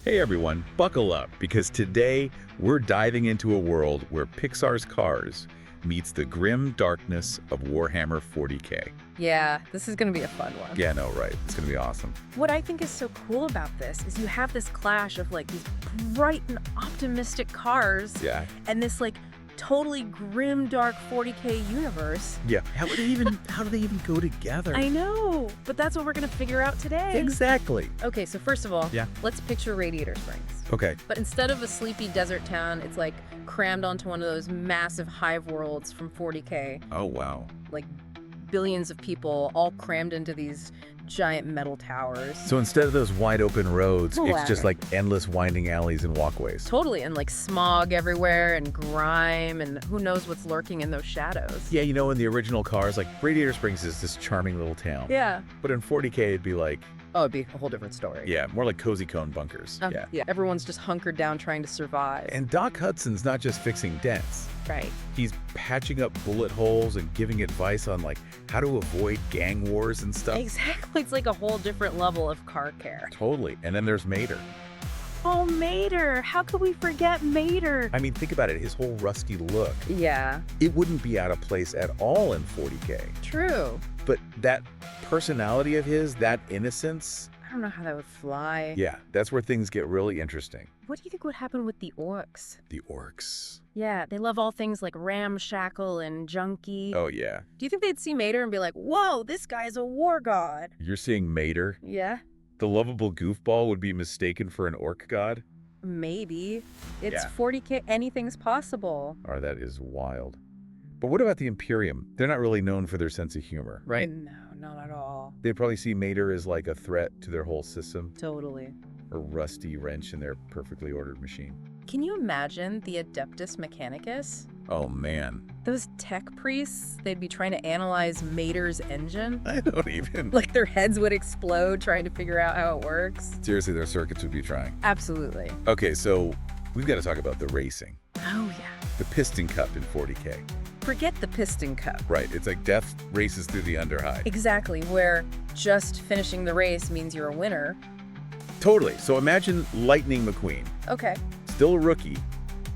Hey everyone, buckle up because today we're diving into a world where Pixar's Cars meets the grim darkness of Warhammer 40K. Yeah, this is going to be a fun one. Yeah, no, right. It's going to be awesome. What I think is so cool about this is you have this clash of like these bright and optimistic cars Yeah. and this like totally grim dark 40K universe. Yeah. How do they even go together? I know, but that's what we're going to figure out today. Exactly. Okay, so first of all, Yeah. let's picture Radiator Springs. Okay. But instead of a sleepy desert town, it's like crammed onto one of those massive hive worlds from 40K. Oh, wow. Like billions of people all crammed into these giant metal towers. So instead of those wide open roads, Well, it's just like endless winding alleys and walkways. Totally, and like smog everywhere and grime and who knows what's lurking in those shadows. Yeah, you know, in the original Cars, like Radiator Springs is this charming little town. Yeah. But in 40K, it'd be like, Oh, it'd be a whole different story. yeah, more like cozy cone bunkers. Yeah. Yeah, everyone's just hunkered down trying to survive. And Doc Hudson's not just fixing dents. Right. He's patching up bullet holes and giving advice on like how to avoid gang wars and stuff. Exactly, it's like a whole different level of car care. Totally. And then there's Mater. Oh, Mater! How could we forget Mater? I mean, think about it. His whole rusty look. Yeah, It wouldn't be out of place at all in 40K. true. But that personality of his, that innocence, I don't know how that would fly. yeah, that's where things get really interesting. What do you think would happen with the orcs? The orcs. Yeah, they love all things like ramshackle and junky. Oh, yeah. Do you think they'd see Mater and be like, whoa, this guy's a war god? You're seeing Mater. Yeah, The lovable goofball would be mistaken for an orc god. maybe. It's Yeah. 40K, anything's possible. Oh, that is wild. But what about the Imperium? They're not really known for their sense of humor, right? No, not at all. They'd probably see Mater as like a threat to their whole system, Totally. a rusty wrench in their perfectly ordered machine. Can you imagine the Adeptus Mechanicus? Oh man, Those tech priests, they'd be trying to analyze Mater's engine. I don't even. Like their heads would explode trying to figure out how it works. Seriously, their circuits would be trying. Absolutely. Okay, so we've got to talk about the racing. Oh, yeah. The Piston Cup in 40K. Forget the Piston Cup. Right, it's like death races through the underhigh. Exactly, where just finishing the race means you're a winner. Totally. So imagine Lightning McQueen. Okay. Still a rookie,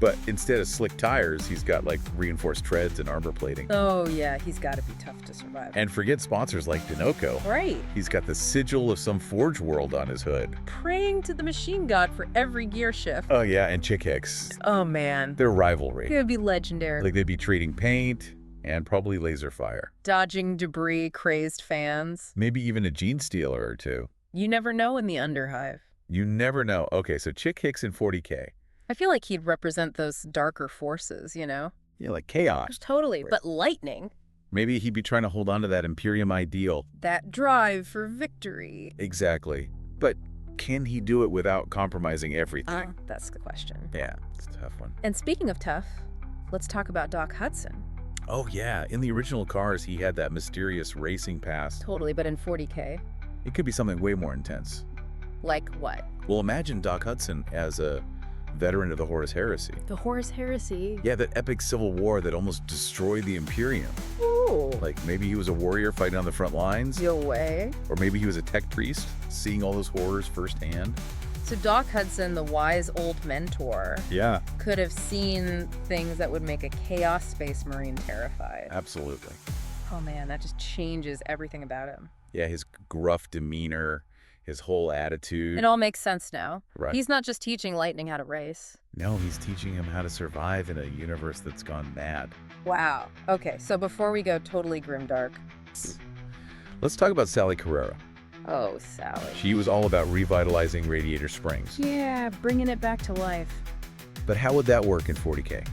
but instead of slick tires, he's got like reinforced treads and armor plating. Oh, yeah, he's got to be tough to survive. And forget sponsors like Dinoco. Right. He's got the sigil of some Forge world on his hood. Praying to the machine god for every gear shift. Oh yeah, and Chick Hicks. Oh, man. Their rivalry. It would be legendary. Like they'd be trading paint and probably laser fire. Dodging debris, crazed fans. Maybe even a gene stealer or two. You never know in the Underhive. You never know. Okay, so Chick Hicks in 40K. I feel like he'd represent those darker forces, you know? Yeah, like chaos. Totally. Right. But lightning, Maybe he'd be trying to hold on to that Imperium ideal. that drive for victory. Exactly. But can he do it without compromising everything? That's the question. Yeah, it's a tough one. And speaking of tough, let's talk about Doc Hudson. Oh yeah, in the original Cars, he had that mysterious racing past. Totally, but in 40K. It could be something way more intense. Like what? Well, imagine Doc Hudson as a veteran of the Horus Heresy. The Horus Heresy. Yeah, that epic civil war that almost destroyed the Imperium. Ooh. Like maybe he was a warrior fighting on the front lines, No way. or maybe he was a tech priest seeing all those horrors firsthand. So Doc Hudson, the wise old mentor, Yeah, could have seen things that would make a Chaos Space Marine terrified. absolutely. Oh man, that just changes everything about him. Yeah, his gruff demeanor, his whole attitude. It all makes sense now. Right. He's not just teaching Lightning how to race. No, he's teaching him how to survive in a universe that's gone mad. Wow. Okay, so before we go totally grimdark. Let's talk about Sally Carrera. Oh, Sally. She was all about revitalizing Radiator Springs. Yeah, bringing it back to life. But how would that work in 40K?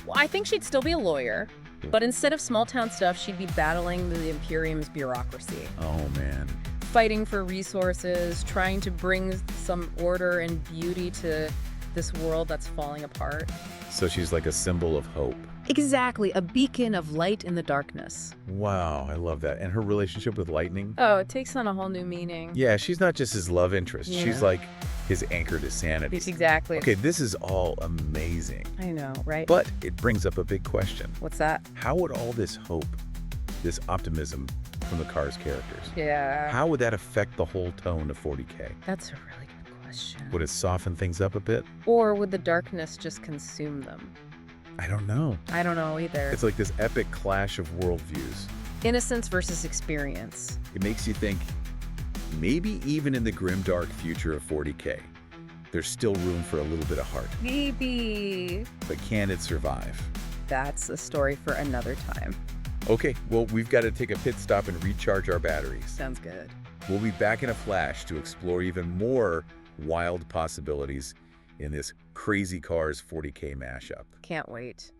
Well, I think she'd still be a lawyer, but instead of small town stuff, she'd be battling the Imperium's bureaucracy. Oh, man. Fighting for resources, trying to bring some order and beauty to this world that's falling apart. So she's like a symbol of hope. Exactly, a beacon of light in the darkness. Wow, I love that. And her relationship with Lightning? Oh, it takes on a whole new meaning. Yeah, she's not just his love interest. Yeah. She's like his anchor to sanity. Exactly. Okay, this is all amazing. I know, right? But it brings up a big question. What's that? How would all this hope, this optimism from the Cars characters, Yeah. how would that affect the whole tone of 40K? That's a really good question. question. Would it soften things up a bit? Or would the darkness just consume them? I don't know. I don't know either. It's like this epic clash of worldviews. Innocence versus experience. It makes you think, maybe even in the grimdark future of 40K, there's still room for a little bit of heart. Maybe. But can it survive? That's a story for another time. Okay, well, we've got to take a pit stop and recharge our batteries. Sounds good. We'll be back in a flash to explore even more wild possibilities in this Crazy Cars 40K mashup. Can't wait.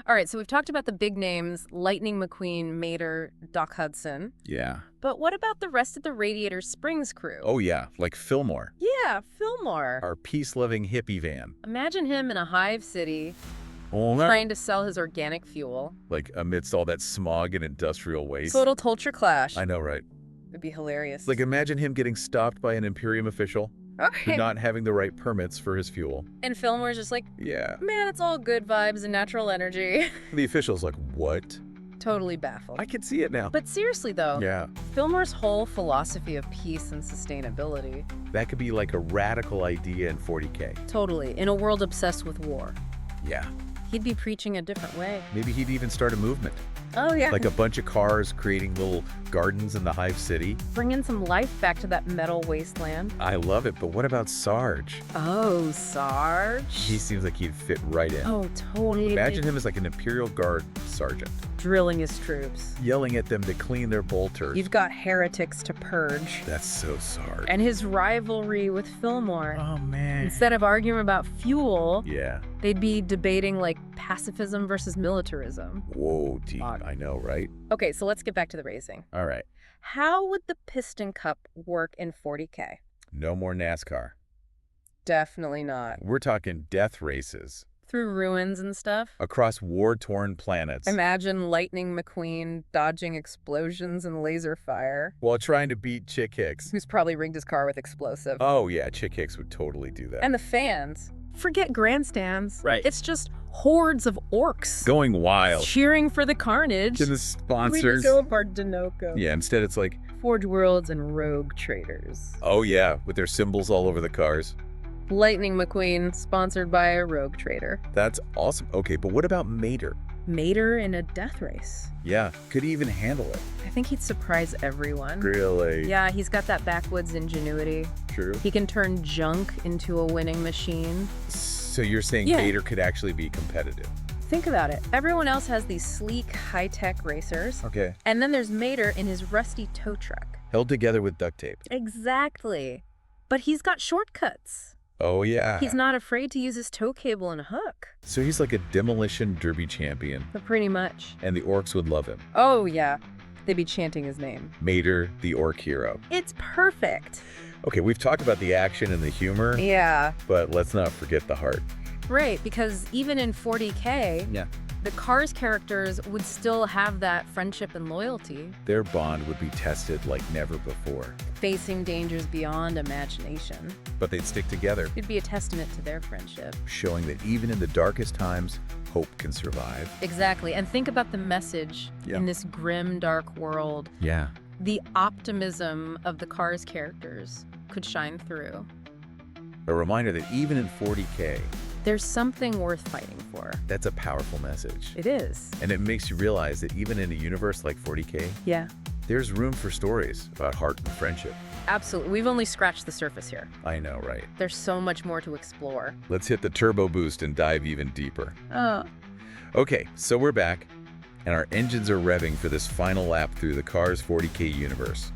All right, so we've talked about the big names, Lightning McQueen, Mater, Doc Hudson. Yeah. But what about the rest of the Radiator Springs crew? Oh yeah, like Fillmore. Yeah, Fillmore. Our peace-loving hippie van. Imagine him in a hive city Oh, trying to sell his organic fuel. like amidst all that smog and industrial waste. Total culture clash. I know, right? It'd be hilarious. Like imagine him getting stopped by an Imperium official okay. not having the right permits for his fuel. And Fillmore's just like, Yeah. man, it's all good vibes and natural energy. The official's like, what? Totally baffled. I can see it now. But seriously, though, Yeah. Fillmore's whole philosophy of peace and sustainability, That could be like a radical idea in 40K. totally, in a world obsessed with war, Yeah. he'd be preaching a different way. Maybe he'd even start a movement. Oh, yeah. Like a bunch of cars creating little gardens in the Hive City. Bringing some life back to that metal wasteland. I love it, but what about Sarge? Oh, Sarge? He seems like he'd fit right in. Oh, totally. Imagine him as like an Imperial Guard sergeant, drilling his troops. yelling at them to clean their bolters. You've got heretics to purge. That's so Sarge. And his rivalry with Fillmore. Oh, man. Instead of arguing about fuel, Yeah. they'd be debating like pacifism versus militarism. Whoa, deep. Fuck. I know, right? Okay, so let's get back to the racing. All right. How would the Piston Cup work in 40K? No more NASCAR. Definitely not. We're talking death races Through ruins and stuff. across war-torn planets Imagine Lightning McQueen dodging explosions and laser fire. while trying to beat Chick Hicks. Who's probably rigged his car with explosive. Oh, yeah, Chick Hicks would totally do that. And the fans. Forget grandstands. Right. It's just hordes of orcs. Going wild. Cheering for the carnage. To the We sponsors. go apart Dinoco. Yeah, instead it's like, Forge Worlds and Rogue Traders. oh yeah, with their symbols all over the cars. Lightning McQueen, sponsored by a Rogue Trader. That's awesome. Okay, but what about Mater? Mater in a death race. Yeah, could he even handle it? I think he'd surprise everyone. Really? Yeah, he's got that backwoods ingenuity. True. He can turn junk into a winning machine. So you're saying Yeah. Mater could actually be competitive? Think about it. Everyone else has these sleek, high-tech racers. Okay. And then there's Mater in his rusty tow truck. Held together with duct tape. Exactly. But he's got shortcuts. Oh yeah. He's not afraid to use his tow cable and hook. So he's like a demolition derby champion, But pretty much. and the orcs would love him. Oh, yeah. They'd be chanting his name. Mater, the orc hero. It's perfect. Okay, we've talked about the action and the humor, Yeah. but let's not forget the heart. Right, because even in 40K, Yeah. the Cars characters would still have that friendship and loyalty, Their bond would be tested like never before, facing dangers beyond imagination. but they'd stick together, It'd be a testament to their friendship. showing that even in the darkest times, hope can survive. Exactly. And think about the message Yeah. in this grim, dark world. Yeah. The optimism of the Cars characters could shine through. A reminder that even in 40K, There's something worth fighting for. that's a powerful message. It is. And it makes you realize that even in a universe like 40K, Yeah, there's room for stories about heart and friendship. absolutely. We've only scratched the surface here. I know, right? There's so much more to explore. Let's hit the turbo boost and dive even deeper. Oh. Okay, so we're back, and our engines are revving for this final lap through the Cars 40K universe.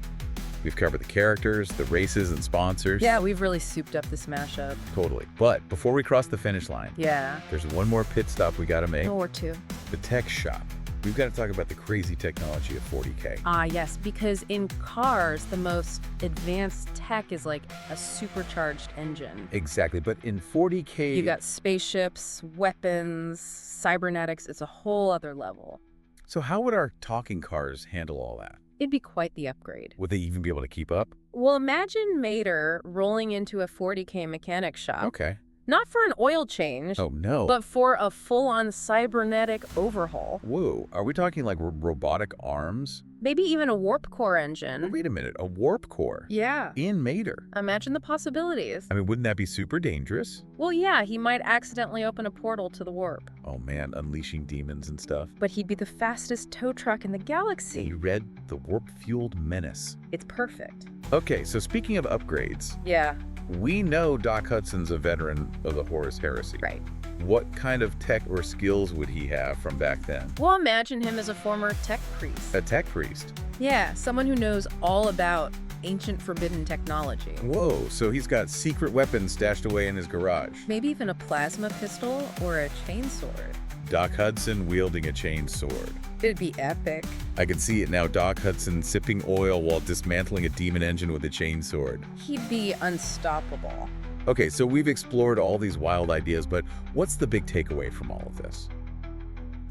We've covered the characters, the races, and sponsors. Yeah, we've really souped up this mashup. Totally. But before we cross the finish line, Yeah. there's one more pit stop we gotta make. Or two. The tech shop. We've got to talk about the crazy technology of 40K. Ah, yes, because in cars, the most advanced tech is like a supercharged engine. Exactly, but in 40K... You got spaceships, weapons, cybernetics. It's a whole other level. So how would our talking cars handle all that? It'd be quite the upgrade. Would they even be able to keep up? Well, imagine Mater rolling into a 40K mechanic shop. Okay. Not for an oil change, Oh, no. but for a full-on cybernetic overhaul. Whoa, are we talking like robotic arms? Maybe even a warp core Well, engine. wait a minute, a warp core? Yeah. In Mater? Imagine the possibilities. I mean, wouldn't that be super dangerous? Well, yeah, he might accidentally open a portal to the warp. Oh man, unleashing demons and stuff. But he'd be the fastest tow truck in the He galaxy. read the warp-fueled menace. It's perfect. Okay, so speaking of upgrades, Yeah, we know Doc Hudson's a veteran of the Horus Heresy. right. What kind of tech or skills would he have from back then? Well, imagine him as a former tech priest. A tech priest. Yeah, someone who knows all about ancient forbidden technology. Whoa, so he's got secret weapons stashed away in his garage. Maybe even a plasma pistol or a chainsword. Doc Hudson wielding a chain sword. It'd be epic. I can see it now, Doc Hudson sipping oil while dismantling a demon engine with a chain sword. He'd be unstoppable. Okay, so we've explored all these wild ideas, but what's the big takeaway from all of this?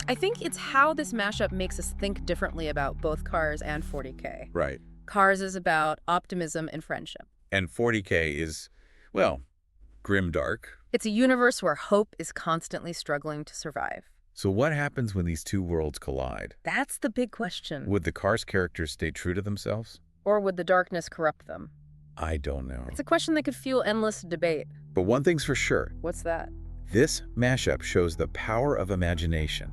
I think it's how this mashup makes us think differently about both Cars and 40K. Right. Cars is about optimism and friendship. And 40K is, well, grimdark. It's a universe where hope is constantly struggling to survive. So what happens when these two worlds collide? That's the big question. Would the Cars characters stay true to themselves? Or would the darkness corrupt them? I don't know. It's a question that could fuel endless debate. But one thing's for sure, What's that? this mashup shows the power of imagination.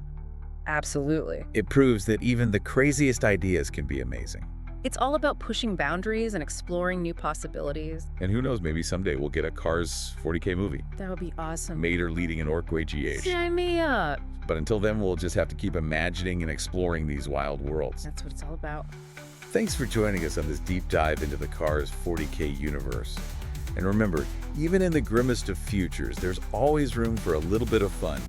Absolutely. It proves that even the craziest ideas can be amazing. It's all about pushing boundaries and exploring new possibilities. And who knows, maybe someday we'll get a Cars 40K movie. That would be awesome. Mater leading an Orkway GH. Sign me up. But until then, we'll just have to keep imagining and exploring these wild worlds. That's what it's all about. Thanks for joining us on this deep dive into the Cars 40K universe. And remember, even in the grimmest of futures, there's always room for a little bit of fun.